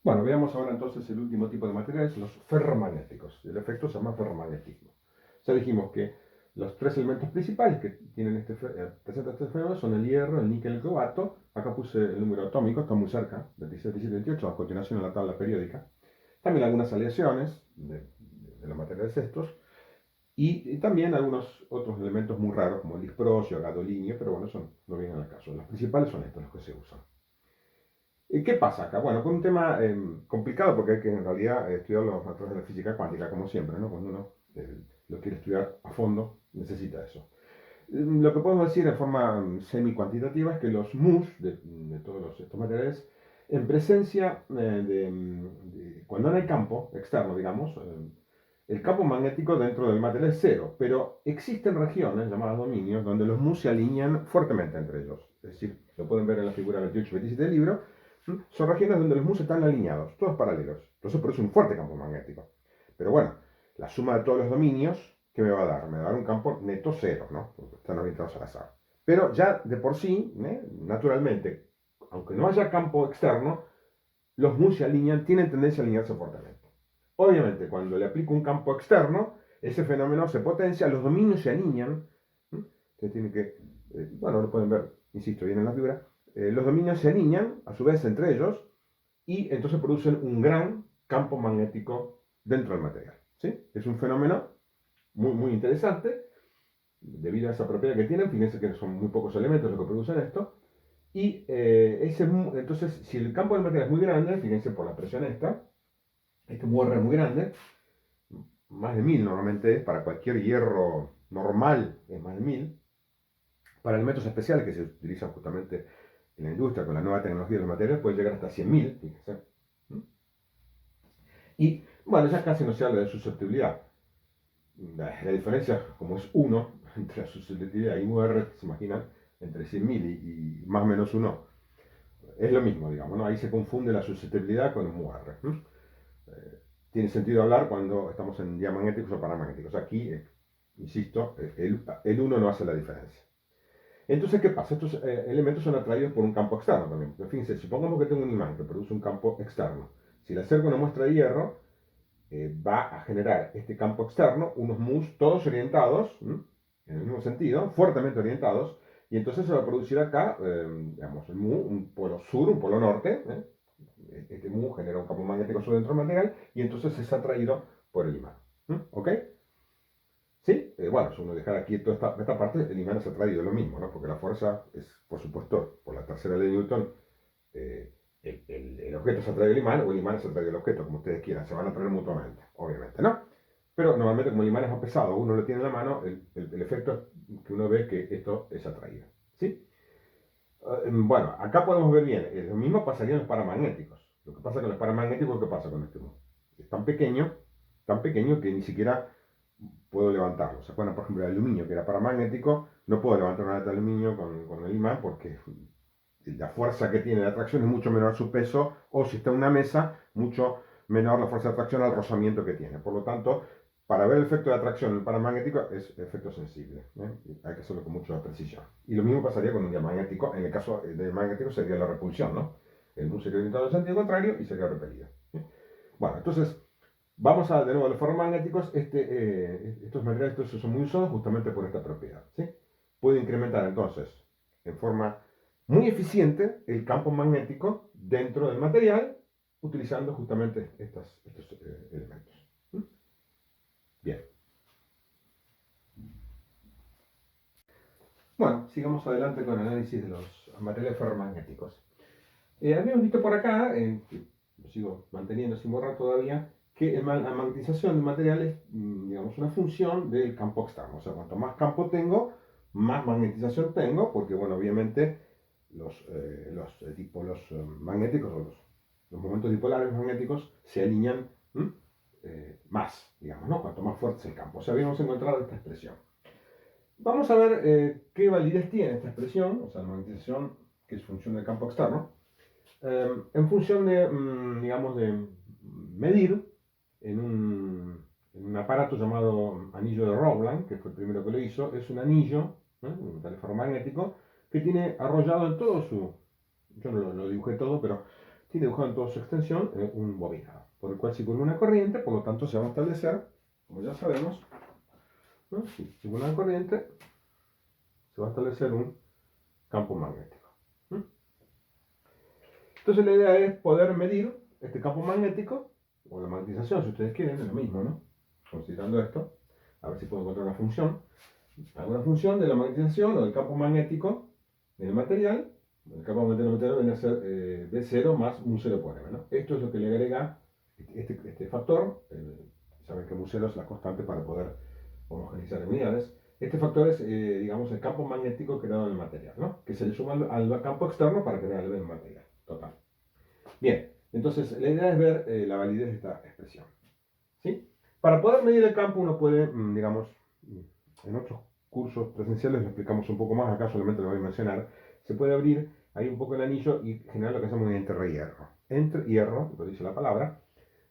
Bueno, veamos ahora entonces el último tipo de materiales, los ferromagnéticos. El efecto se llama ferromagnetismo. Ya dijimos que los tres elementos principales que tienen presentan este fenómeno son el hierro, el níquel y el cobalto. Acá puse el número atómico, está muy cerca, 27, 17, 28, a continuación en la tabla periódica. También algunas aleaciones de los materiales estos. Y también algunos otros elementos muy raros como el disprosio, gadolinio, pero bueno, eso no viene al caso. Los principales son estos los que se usan. ¿Qué pasa acá? Bueno, con un tema complicado porque hay que en realidad estudiar los materiales de la física cuántica, como siempre, ¿no? Cuando uno lo quiere estudiar a fondo, necesita eso. Lo que podemos decir en forma semi-cuantitativa es que los MUs de todos estos materiales, en presencia cuando no hay campo externo, digamos, el campo magnético dentro del material es cero, pero existen regiones llamadas dominios donde los MUs se alinean fuertemente entre ellos. Es decir, lo pueden ver en la figura 28 y 27 del libro. Son regiones donde los MUs están alineados, todos paralelos. Entonces produce un fuerte campo magnético. Pero bueno, la suma de todos los dominios, ¿qué me va a dar? Me va a dar un campo neto cero, ¿no? Porque están orientados al azar. Pero ya de por sí, naturalmente, aunque no haya campo externo, los MUs se alinean, tienen tendencia a alinearse fuertemente. Obviamente, cuando le aplico un campo externo, ese fenómeno se potencia, los dominios se alinean. Se tiene que, bueno, lo pueden ver, insisto, bien en la figura. Los dominios se alinean, a su vez, entre ellos, y entonces producen un gran campo magnético dentro del material. ¿Sí? Es un fenómeno muy, muy interesante, debido a esa propiedad que tienen. Fíjense que son muy pocos elementos los que producen esto. Y entonces, si el campo del material es muy grande, fíjense por la presión esta, este muerre es muy grande, más de 1000 normalmente es, para cualquier hierro normal es más de 1000. Para elementos especiales que se utilizan justamente en la industria con la nueva tecnología de los materiales puede llegar hasta 100.000, fíjense. Y bueno, ya casi no se habla de susceptibilidad. La diferencia, como es 1 entre la susceptibilidad y UR, se imaginan, entre 100.000 y más o menos 1, es lo mismo, digamos, ¿no? Ahí se confunde la susceptibilidad con un UR. Tiene sentido hablar cuando estamos en diamagnéticos o paramagnéticos. Aquí, insisto, el 1 no hace la diferencia. Entonces, ¿qué pasa? Estos elementos son atraídos por un campo externo también. Porque fíjense, supongamos que tengo un imán que produce un campo externo. Si le acerco una muestra de hierro, va a generar este campo externo, unos MUs todos orientados, en el mismo sentido, fuertemente orientados, y entonces se va a producir acá, digamos, el MU, un polo sur, un polo norte. Este MU genera un campo magnético sur dentro del material, y entonces es atraído por el imán. ¿Ok? ¿Sí? Bueno, si uno dejara aquí toda esta parte, el imán es atraído, lo mismo, ¿no? Porque la fuerza es, por supuesto, por la tercera ley de Newton, eh, el objeto se atrae al imán o el imán se atrae al objeto, como ustedes quieran, se van a atraer mutuamente, obviamente, ¿no? Pero normalmente como el imán es más pesado, uno lo tiene en la mano, el efecto es que uno ve que esto es atraído, ¿sí? Bueno, acá podemos ver bien, lo mismo pasaría en los paramagnéticos. Lo que pasa con los paramagnéticos, ¿qué pasa con este mundo? Es tan pequeño que ni siquiera puedo levantarlo. ¿Se acuerdan, por ejemplo, el aluminio, que era paramagnético? No puedo levantar una lata de aluminio con el imán porque la fuerza que tiene de atracción es mucho menor su peso, o si está en una mesa, mucho menor la fuerza de atracción al rozamiento que tiene. Por lo tanto, para ver el efecto de atracción en el paramagnético es efecto sensible. Hay que hacerlo con mucha precisión. Y lo mismo pasaría con un diamagnético. En el caso del magnético sería la repulsión, ¿no? El MU sería orientado en sentido contrario y sería repelido. Bueno, entonces, vamos de nuevo a los ferromagnéticos. Estos materiales estos son muy usados justamente por esta propiedad. ¿Sí? Puede incrementar entonces en forma muy eficiente el campo magnético dentro del material utilizando justamente estos elementos. Bien. Bueno, sigamos adelante con el análisis de los materiales ferromagnéticos. Habíamos visto por acá, que lo sigo manteniendo sin borrar todavía, que la magnetización de material es, digamos, una función del campo externo. O sea, cuanto más campo tengo, más magnetización tengo, porque, bueno, obviamente los dipolos magnéticos o los momentos dipolares magnéticos se alinean más, digamos, ¿no? Cuanto más fuerte es el campo. O sea, habíamos encontrado esta expresión. Vamos a ver qué validez tiene esta expresión, o sea, la magnetización que es función del campo externo, en función de, digamos, de medir en un aparato llamado anillo de Rowland, que fue el primero que lo hizo. Es un anillo, un metal ferromagnético, que tiene arrollado en todo su, yo no lo dibujé todo, pero tiene dibujado en toda su extensión un bobinado, por el cual circula una corriente, por lo tanto se va a establecer, como ya sabemos, ¿no? Si circula una corriente, se va a establecer un campo magnético. ¿Mm? Entonces la idea es poder medir este campo magnético, o la magnetización, si ustedes quieren, es lo mismo, ¿no? Considerando esto, a ver si puedo encontrar una función, alguna función de la magnetización o del campo magnético en el material. El campo magnético del material viene a ser B0 más mu0 por m, ¿no? Esto es lo que le agrega este factor. Saben que mu0 es la constante para poder homogeneizar unidades. Este factor es, digamos, el campo magnético creado en el material, ¿no? Que se le suma al campo externo para crear el mismo material. Total. Bien, entonces la idea es ver la validez de esta expresión. ¿Sí? Para poder medir el campo uno puede, digamos, en otros cursos presenciales lo explicamos un poco más, acá solamente lo voy a mencionar, se puede abrir ahí un poco el anillo y generar lo que hacemos un entrehierro. Entrehierro, lo dice la palabra,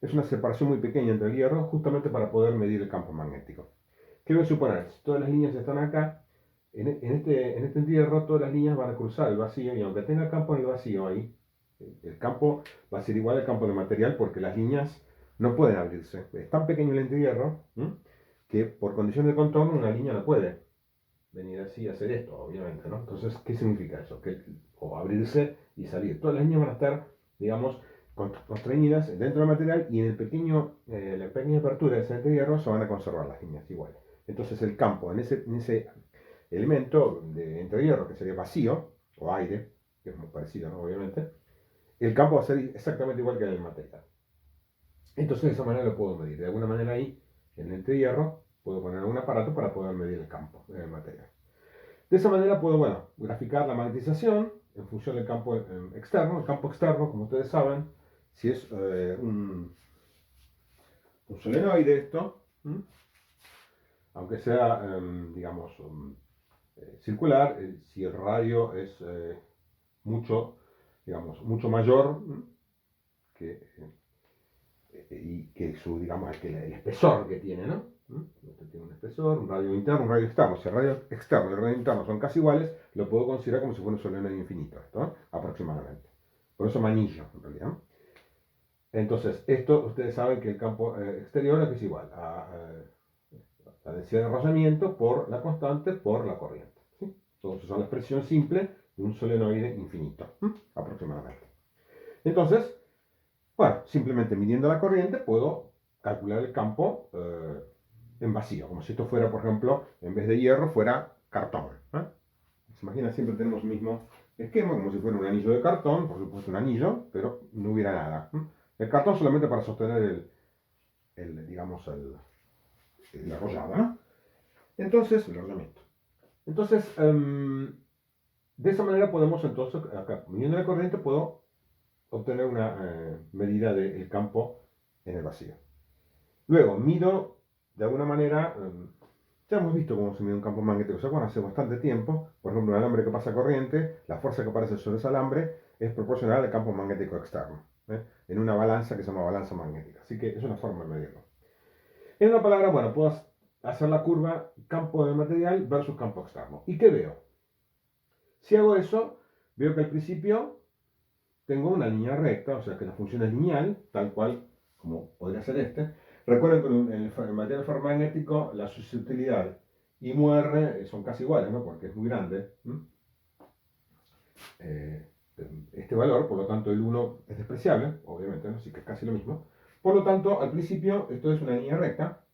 es una separación muy pequeña entre el hierro justamente para poder medir el campo magnético. ¿Qué voy a suponer? Si todas las líneas están acá, en este entierro todas las líneas van a cruzar el vacío y aunque tenga campo en el vacío ahí, el campo va a ser igual al campo de material porque las líneas no pueden abrirse. Es tan pequeño el entierro que por condición de contorno una línea no puede venir así y hacer esto, obviamente, ¿no? Entonces, ¿qué significa eso? Que, o abrirse y salir. Todas las líneas van a estar, digamos, constreñidas dentro del material y en la pequeña apertura de ese entierro se van a conservar las líneas iguales. Entonces el campo en ese elemento de entrehierro, que sería vacío, o aire, que es muy parecido, ¿no? Obviamente, el campo va a ser exactamente igual que en el material. Entonces de esa manera lo puedo medir. De alguna manera ahí, en el entrehierro, puedo poner un aparato para poder medir el campo del material. De esa manera puedo, bueno, graficar la magnetización en función del campo externo. El campo externo, como ustedes saben, si es un solenoide esto, aunque sea, digamos, circular, si el radio es digamos, mucho mayor que, y que su, digamos, que el espesor que tiene, ¿no? Este tiene un espesor, un radio interno, un radio externo. Si el radio externo y el radio interno son casi iguales, lo puedo considerar como si fuera un solenoide infinito, esto, ¿no? Aproximadamente. Por eso manillo, en realidad. Entonces, esto ustedes saben que el campo exterior es igual a la densidad de rozamiento por la constante por la corriente. ¿Sí? Entonces, es la expresión simple de un solenoide infinito, aproximadamente. Entonces, bueno, simplemente midiendo la corriente puedo calcular el campo en vacío, como si esto fuera, por ejemplo, en vez de hierro, fuera cartón. Se imagina, siempre tenemos el mismo esquema, como si fuera un anillo de cartón, por supuesto un anillo, pero no hubiera nada. El cartón solamente para sostener digamos, el arrollado, ¿no? Entonces, el arrollamiento. Entonces, de esa manera podemos entonces, acá, midiendo la corriente, puedo obtener una medida del campo en el vacío. Luego, mido de alguna manera, ya hemos visto cómo se mide un campo magnético, ¿se acuerdan? Hace bastante tiempo, por ejemplo, un alambre que pasa corriente, la fuerza que aparece sobre ese alambre es proporcional al campo magnético externo, en una balanza que se llama balanza magnética. Así que es una forma de medirlo. En una palabra, bueno, puedo hacer la curva campo del material versus campo externo. ¿Y qué veo? Si hago eso, veo que al principio tengo una línea recta, o sea que la función es lineal, tal cual como podría ser este. Recuerden que en el material ferromagnético la susceptibilidad y μr son casi iguales, ¿no? Porque es muy grande. Este valor, por lo tanto el 1 es despreciable, obviamente, ¿no? Así que es casi lo mismo. Por lo tanto, al principio esto es una línea recta,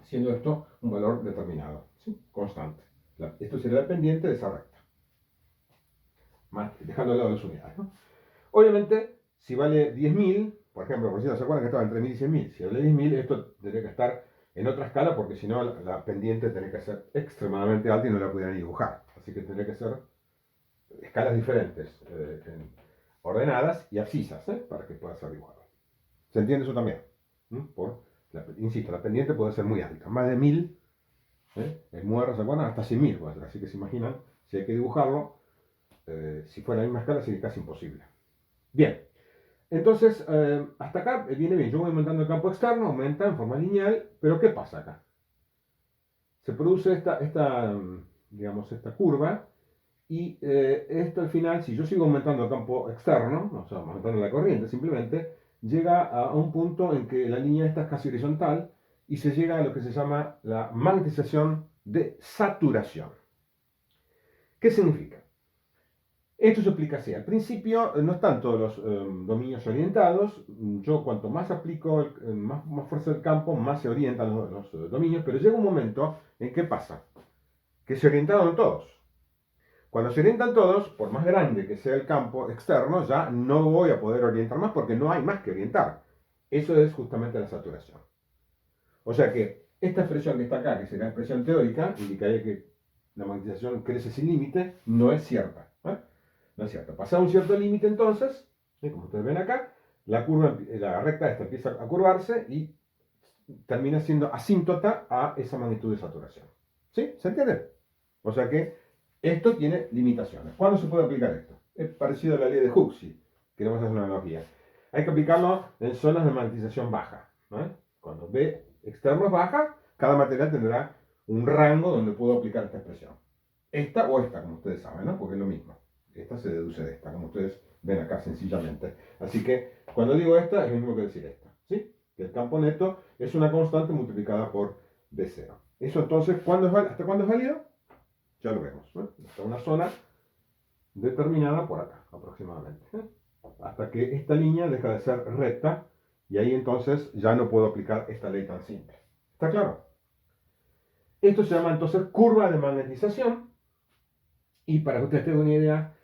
siendo esto un valor determinado, ¿sí? Constante. Esto sería la pendiente de esa recta, dejando al lado las unidades, ¿no? Obviamente, si vale 10.000, por ejemplo, por si no se acuerdan que estaba entre 1.000 y 100.000, si vale 10.000, esto tendría que estar en otra escala porque si no la pendiente tendría que ser extremadamente alta y no la pudieran dibujar. Así que tendría que ser escalas diferentes, ordenadas y abscisas, para que pueda ser dibujado. ¿Se entiende eso también? Insisto, la pendiente puede ser muy alta, más de 1.000, el muerto, ¿se acuerdan? Hasta 100.000 puede ser. Así que se imaginan, si hay que dibujarlo, si fuera la misma escala sería casi imposible. Bien, entonces hasta acá viene bien. Yo voy aumentando el campo externo, aumenta en forma lineal, pero ¿qué pasa acá? Se produce digamos, esta curva Y esto al final, si yo sigo aumentando el campo externo, o sea, aumentando la corriente simplemente, llega a un punto en que la línea esta es casi horizontal y se llega a lo que se llama la magnetización de saturación. ¿Qué significa? Esto se explica así. Al principio no están todos los dominios orientados. Yo cuanto más aplico, más fuerza del campo, más se orientan los dominios, pero llega un momento en que pasa, que se orientaron todos. Cuando se orientan todos, por más grande que sea el campo externo, ya no voy a poder orientar más porque no hay más que orientar. Eso es justamente la saturación. O sea que esta expresión que está acá, que será expresión teórica, indicaría que la magnetización crece sin límite, no es cierta. ¿Eh? No es cierto. Pasado un cierto límite, entonces, como ustedes ven acá, la recta esta empieza a curvarse y termina siendo asíntota a esa magnitud de saturación. ¿Sí? ¿Se entiende? O sea que esto tiene limitaciones. ¿Cuándo se puede aplicar esto? Es parecido a la ley de Hooke, si queremos hacer una analogía. Hay que aplicarlo en zonas de magnetización baja. ¿No? Cuando B externo es baja, cada material tendrá un rango donde puedo aplicar esta expresión. Esta o esta, como ustedes saben, ¿no? Porque es lo mismo. Esta se deduce de esta, como ustedes ven acá sencillamente. Así que cuando digo esta, es lo mismo que decir esta. ¿Sí? Que el campo neto es una constante multiplicada por B0. Eso entonces, ¿hasta cuándo es válido? Ya lo vemos. ¿No? Hasta una zona determinada por acá, aproximadamente. Hasta que esta línea deja de ser recta y ahí entonces ya no puedo aplicar esta ley tan simple. ¿Está claro? Esto se llama entonces curva de magnetización y para que ustedes tengan una idea,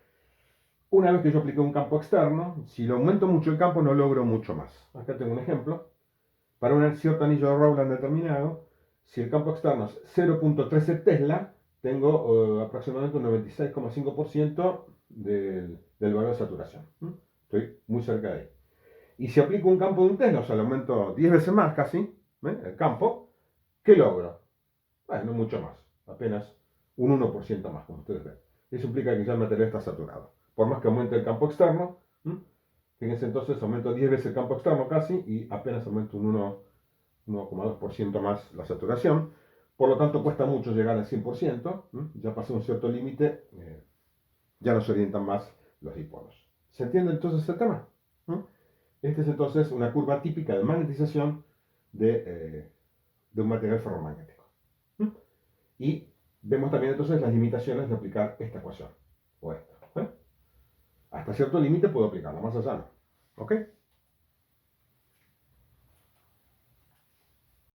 una vez que yo apliqué un campo externo, si lo aumento mucho el campo no logro mucho más. Acá tengo un ejemplo. Para un cierto anillo de Rowland determinado, si el campo externo es 0.13 Tesla, tengo aproximadamente un 96,5% del valor de saturación. Estoy muy cerca de ahí. Y si aplico un campo de un Tesla, o sea, lo aumento 10 veces más casi, el campo, ¿qué logro? Bueno, no mucho más, apenas un 1% más, como ustedes ven. Eso implica que ya el material está saturado. Por más que aumente el campo externo, fíjense entonces, aumento 10 veces el campo externo casi y apenas aumento un 1,2% más la saturación. Por lo tanto, cuesta mucho llegar al 100%. Ya pasé un cierto límite, ya no se orientan más los dipolos. ¿Se entiende entonces el tema? Esta es entonces una curva típica de magnetización de un material ferromagnético. Y vemos también entonces las limitaciones de aplicar esta ecuación o esta. Hasta cierto límite puedo aplicarla, más allá no. ¿Ok?